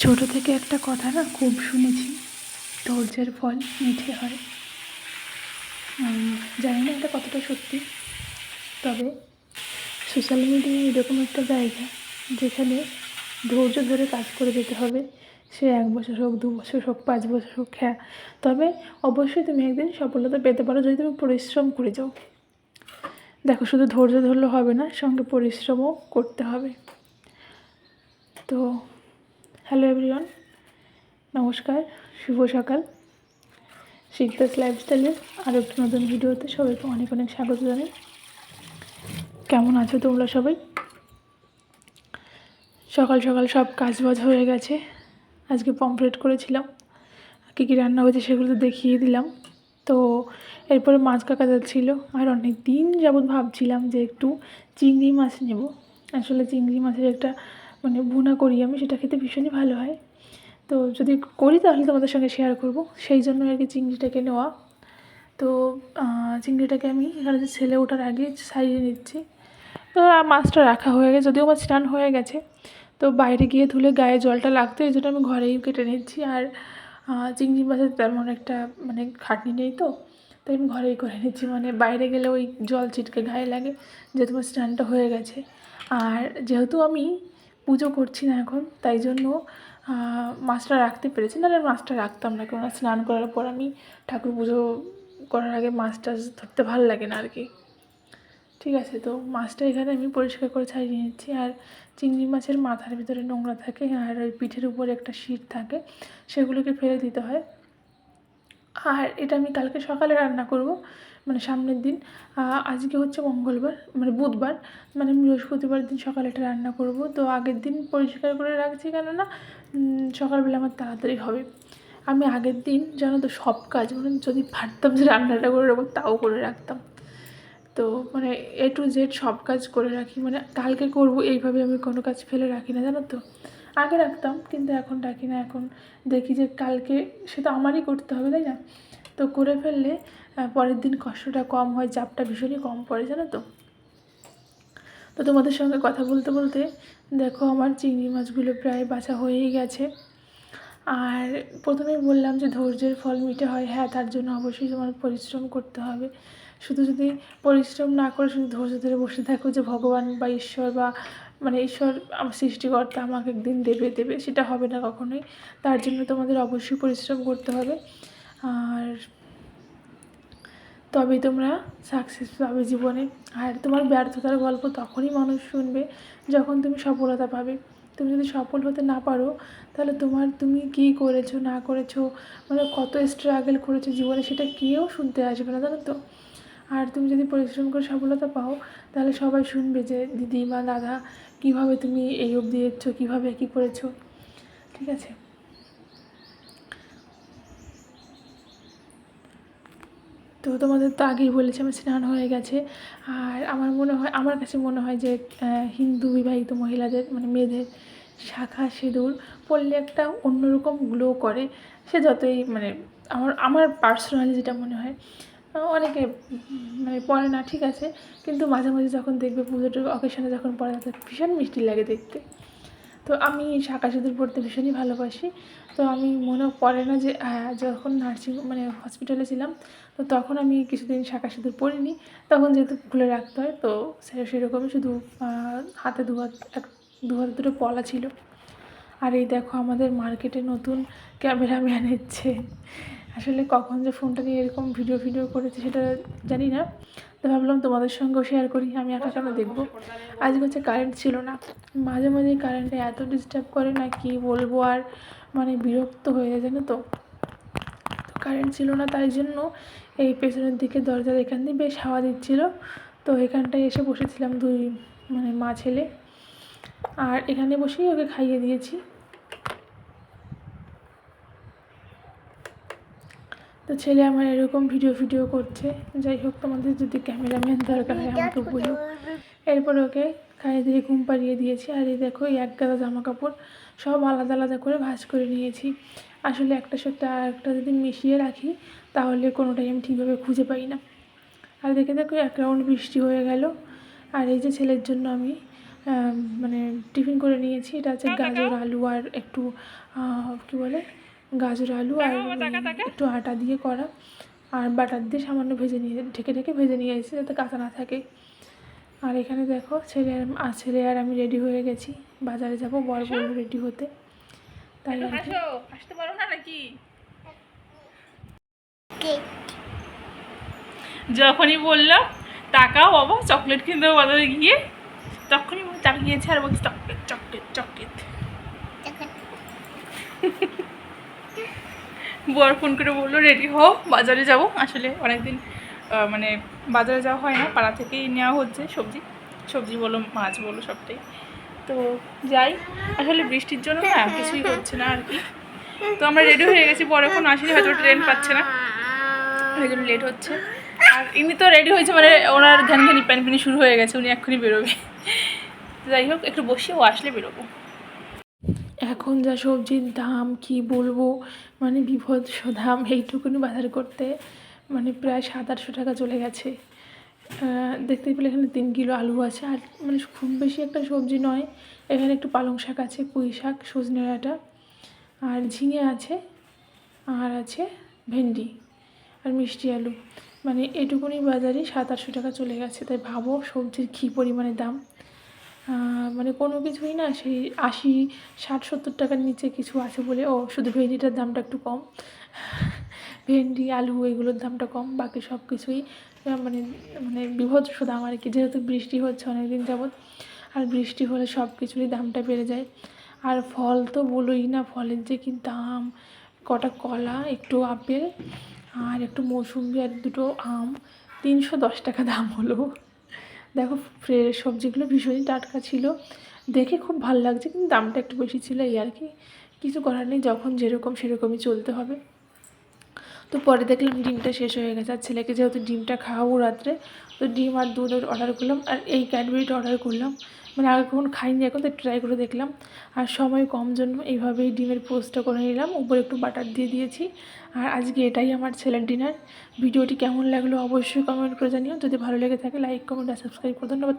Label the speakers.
Speaker 1: ছোট থেকে একটা কথা না খুব শুনেছি, ধৈর্যের ফল মিঠে হয়। জানি না এটা কতটা সত্যি, তবে সোশ্যাল মিডিয়া এরকম একটা জায়গা যেখানে ধৈর্য ধরে কাজ করে যেতে হবে। সে 1 বছর হোক, 2 বছর হোক, 5 বছর হোক, হ্যাঁ, তবে অবশ্যই তুমি একদিন সফলতা পেতে পারো যদি তুমি পরিশ্রম করে যাও। দেখো, শুধু ধৈর্য ধরলে হবে না, সঙ্গে পরিশ্রমও করতে হবে। তো হ্যালো এভরিওয়ান, নমস্কার, শুভ সকাল। শিকদাস লাইফস্টাইলের আরও একটা নতুন ভিডিওতে সবাইকে অনেক অনেক স্বাগত জানাই। কেমন আছো তোমরা সবাই? সকাল সকাল সব কাজবাজ হয়ে গেছে। আজকে পমফ্রেট করেছিলাম, কী কী রান্না হয়েছে সেগুলো তো দেখিয়ে দিলাম। তো এরপরে মাছ কাটা যাচ্ছিলো, আর অনেক দিন যাবৎ ভাবছিলাম যে একটু চিংড়ি মাছ নেব। আসলে চিংড়ি মাছের একটা ভুনা করি আমি, সেটা খেতে ভীষণই ভালো হয়। তো যদি করি তাহলে তোমাদের সঙ্গে শেয়ার করব, সেই জন্য আর কি চিংড়িটাকে নেওয়া। তো চিংড়িটাকে আমি এখানে যে ছেলে ওঠার আগে সারিয়ে নিচ্ছি। তো মাছটা রাখা হয়ে গেছে, যদিও আমার স্নান হয়ে গেছে। তো বাইরে গিয়ে ধুলে গায়ে জলটা লাগতো, এই জন্য আমি ঘরেই কেটে নিচ্ছি। আর চিংড়ি মাছের তেমন একটা খাটনি নেই, তো তাই আমি ঘরেই করে নিচ্ছি। বাইরে গেলে ওই জল ছিটকে গায়ে লাগে, যেহেতু আমার স্নানটা হয়ে গেছে। আর যেহেতু আমি পুজো করছি না এখন, তাই জন্য মাছটা রাখতে পেরেছি, নাহলে মাছটা রাখতাম না। কেননা স্নান করার পর আমি ঠাকুর পুজো করার আগে মাছ টাছ ধরতে ভালো লাগে না আর কি। ঠিক আছে, তো মাছটা এখানে আমি পরিষ্কার করে ছাড়িয়ে নিচ্ছি। আর চিংড়ি মাছের মাথার ভিতরে নোংরা থাকে, আর ওই পিঠের উপরে একটা শিট থাকে, সেগুলোকে ফেলে দিতে হয়। আর এটা আমি কালকে সকালে রান্না করব, সামনের দিন। আজকে হচ্ছে মঙ্গলবার, বুধবার, বৃহস্পতিবার দিন সকালে এটা রান্না করব। তো আগের দিন পরিষ্কার করে রাখছি, কেননা সকালবেলা আমার তাড়াতাড়ি হবে। আমি আগের দিন জানো তো সব কাজ যদি পারতাম যে রান্নাটা করে রাখবো তাও করে রাখতাম। তো এ টু জেড সব কাজ করে রাখি, কালকে করব এইভাবে আমি কোনো কাজ ফেলে রাখি না, জানো তো। আগে রাখতাম, কিন্তু এখন রাখি না। এখন দেখি যে কালকে সেটা আমারই করতে হবে, তাই না? তো করে ফেললে পরের দিন কষ্টটা কম হয়, চাপটা ভীষণই কম পড়ে, জানো তো। তো তোমাদের সঙ্গে কথা বলতে বলতে দেখো আমার চিংড়ি মাছগুলো প্রায় বাছা হয়েই গেছে। আর প্রথমেই বললাম যে ধৈর্যের ফল মিঠে হয়। হ্যাঁ, তার জন্য অবশ্যই তোমার পরিশ্রম করতে হবে। শুধু যদি পরিশ্রম না করে শুধু ধৈর্য ধরে বসে থাকো যে ভগবান বা ঈশ্বর বা ঈশ্বর আমার সৃষ্টিকর্তা আমাকে একদিন দেবে, সেটা হবে না কখনোই। তার জন্য তোমাদের অবশ্যই পরিশ্রম করতে হবে। আর তবেই তোমরা সাকসেস পাবে জীবনে। আর তোমার ব্যর্থতার গল্প তখনই মানুষ শুনবে যখন তুমি সফলতা পাবে। তুমি যদি সফল হতে না পারো, তাহলে তুমি কী করেছো না করেছো, কত স্ট্রাগল করেছো জীবনে, সেটা কেউ শুনতে আসবে না, জানো তো। আর তুমি যদি পরিশ্রম করে সফলতা পাও, তাহলে সবাই শুনবে যে দিদি বা দাদা কীভাবে তুমি এই অবধি এসছো, কীভাবে কী করেছো। ঠিক আছে, তো তোমাদের তো আগেই বলেছি আমার স্নান হয়ে গেছে। আর আমার কাছে মনে হয় যে হিন্দু বিবাহিত মহিলাদের মেয়েদের শাঁখা সিঁদুর পরলে একটা অন্যরকম গ্লো করে। সে যতই আমার পার্সোনালি যেটা মনে হয়, অনেকে পরে না, ঠিক আছে, কিন্তু মাঝে মাঝে যখন দেখবে পুজোর অকেশনে যখন পরে তাদের ভীষণ মিষ্টি লাগে দেখতে। তো আমি শাঁখা সিঁদুর পরতে ভীষণই ভালোবাসি। তো আমি মনেও পড়ে না যে যখন হসপিটালে ছিলাম, তো তখন আমি কিছুদিন শাঁখা সিঁদুর পরিনি। তখন যেহেতু খুলে রাখতে হয়, তো সেরকমই শুধু হাতে দু হাতে দুটো পলা ছিল। আর এই দেখো আমাদের মার্কেটে নতুন ক্যামেরাম্যান এসছে। আসলে কখন যে ফোনটা নিয়ে এরকম ভিডিও করেছে সেটা জানি না। তো ভাবলাম তোমাদের সঙ্গেও শেয়ার করি, আমি একা কেন দেখবো। আজকে হচ্ছে কারেন্ট ছিল না, মাঝে মাঝে কারেন্টে এত ডিস্টার্ব করে না, কি বলবো। আর বিরক্ত হয়ে যায়, জানো তো। কারেন্ট ছিল না, তাই জন্য এই পেছনের দিকে দরজার এখান দিয়ে বেশ হাওয়া দিচ্ছিলো। তো এখানটায় এসে বসেছিলাম দুই মা ছেলে, আর এখানে বসেই ওকে খাইয়ে দিয়েছি। তো ছেলে আমার এরকম ভিডিও করছে। যাই হোক, তোমাদের যদি ক্যামেরাম্যান দরকার হয় আমাকে বলো। এরপরে ওকে খাইয়ে দিয়ে ঘুম পাড়িয়ে দিয়েছি। আর এই দেখো, এই এক গাদা জামা কাপড় সব আলাদা আলাদা করে ভাঁজ করে নিয়েছি। আসলে একটার সাথে আর একটা যদি মিশিয়ে রাখি, তাহলে কোনোটাই আমি ঠিকভাবে খুঁজে পাই না। আর দেখো এক রাউন্ড বৃষ্টি হয়ে গেল। আর এই যে ছেলের জন্য আমি মানে টিফিন করে নিয়েছি। এটা হচ্ছে গাজর আলু আর একটু কী বলে গাজর আলু আর একটু আটা দিয়ে করা, আর বাটার দিয়ে সামান্য ভেজে নিয়ে ঢেকে ঢেকে ভেজে নিয়ে এসেছি যাতে কাঁচা না থাকে। আর এখানে দেখো ছেলে আর আমি রেডি হয়ে গেছি, বাজারে যাব। বর বলল রেডি হতে, তাই আসতে পারো না নাকি? যখনই বললাম টাকাও বাবা চকলেট কিনতে হবে বাজারে গিয়ে, তখনই টাকা গিয়েছে আর বলছি চকলেট চকলেট চকলেট। বর ফোন করে বললো রেডি হও বাজারে যাব। আসলে অনেকদিন মানে বাজারে যাওয়া হয় না, পাড়া থেকেই নেওয়া হচ্ছে সবজি বলো মাছ বলো সবটাই। তো যাই, আসলে বৃষ্টির জন্য না কিছুই হচ্ছে না আর কি। তো আমরা রেডি হয়ে গেছি, বর এখন আসলে হয়তো ট্রেন পাচ্ছে না, ওই জন্য লেট হচ্ছে। আর ইনি তো রেডি হয়েছে, মানে ওনার ঘ্যানঘ্যানি প্যানপ্যানি শুরু হয়ে গেছে, উনি এক্ষুনি বেরোবে। যাই হোক একটু বসে ও আসলে বেরোবো। এখন যা সবজির দাম কি বলবো, মানে বিভৎস দাম। এইটুকুনি বাজার করতে মানে প্রায় 700-800 টাকা চলে গেছে। দেখতেই পেলে এখানে 3 কিলো আলু আছে, আর মানে খুব বেশি একটা সবজি নয়। এখানে একটু পালং শাক আছে, পুঁই শাক, সজনে ডাঁটা আর ঝিঙে আছে, আর আছে ভেন্ডি আর মিষ্টি আলু। মানে এটুকুনি বাজারে 700-800 টাকা চলে গেছে। তাই ভাবো সবজির কী পরিমাণে দাম। মানে কোনো কিছুই না সেই 80-60-70 টাকার নিচে কিছু আছে বলে, শুধু ভেন্ডিটার দামটা একটু কম, ভেন্ডি আলু এগুলোর দামটা কম, বাকি সব কিছুই মানে মানে বিভৎস দাম আর কি। যেহেতু বৃষ্টি হচ্ছে অনেকদিন যাবৎ, আর বৃষ্টি হলে সব কিছুরই দামটা বেড়ে যায়। আর ফল তো বলোই না, ফলের যে কি দাম। কটা কলা, একটু আপেল আর একটু মৌসুম্বি আর 2টো আম 310 টাকা দাম হলো। দেখো ফ্রেশ সবজিগুলো ভীষণই টাটকা ছিল, দেখে খুব ভালো লাগছে, কিন্তু দামটা একটু বেশি ছিল এই আর কি। কিছু করার নেই, যখন যেরকম সেরকমই চলতে হবে। তো পরে দেখলাম ডিমটা শেষ হয়ে গেছে, আর ছেলেকে যেহেতু ডিমটা খাওয়াবো রাত্রে, তো ডিম আর দুধ অর্ডার করলাম, আর এই ক্যাডবেরিটা অর্ডার করলাম। মানে আগে কখন খাইনি, এখন তো ট্রাই করে দেখলাম। আর সময় কম জন্য এইভাবেই ডিমের পোস্টটা করে নিলাম, উপরে একটু বাটার দিয়ে দিয়েছি। আর আজকে এটাই আমার ছেলের ডিনার। ভিডিওটি কেমন লাগলো অবশ্যই কমেন্ট করে জানিও। যদি ভালো লেগে থাকে লাইক কমেন্ট আর সাবস্ক্রাইব করে ধন্যবাদ।